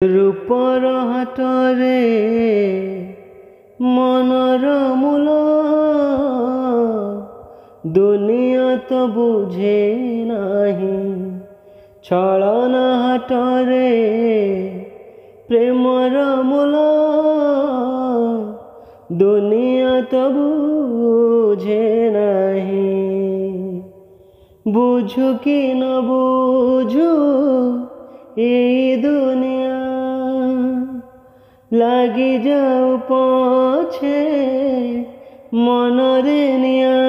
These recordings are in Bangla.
রূপর হাটরে মনর মূল দুনিয়া তো বুঝে নাহি। ছলনা হাটরে প্রেমর মূল দুনিয়া তো বুঝে নাহি। বুঝু কি না বুঝু এই দুনিয়া লাগি যাও পছে মনরে নিয়া।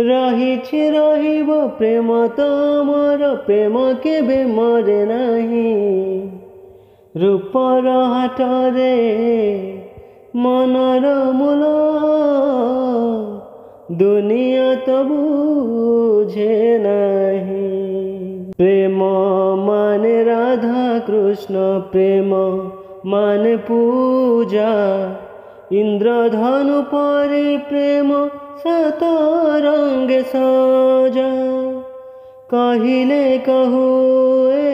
রহিছি রহিব প্রেম তমর প্রেম কেবে মরে নাহি। রূপর হাটরে মনর মূল দুনিয়া তো বুঝে নাহি। প্রেম মানে রাধা কৃষ্ণ প্রেম মানে পূজা। ইন্দ্রধনু পরে প্রেম সাত রঙ্গে সজা। কহিলে কহুয়ে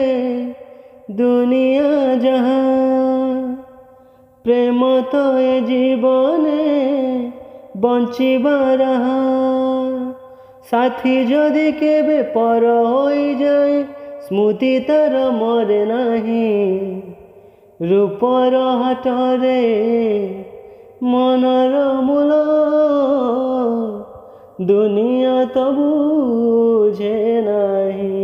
দুনিয়া যাহা প্রেম তো এ জীবনে বঞ্চিবার সাথী যদি কেবে পর হয়ে যায় স্মৃতি তার মরে নাহি। রূপর হাটরে মনর মূল দুনিয়া তো বুঝে নাহি।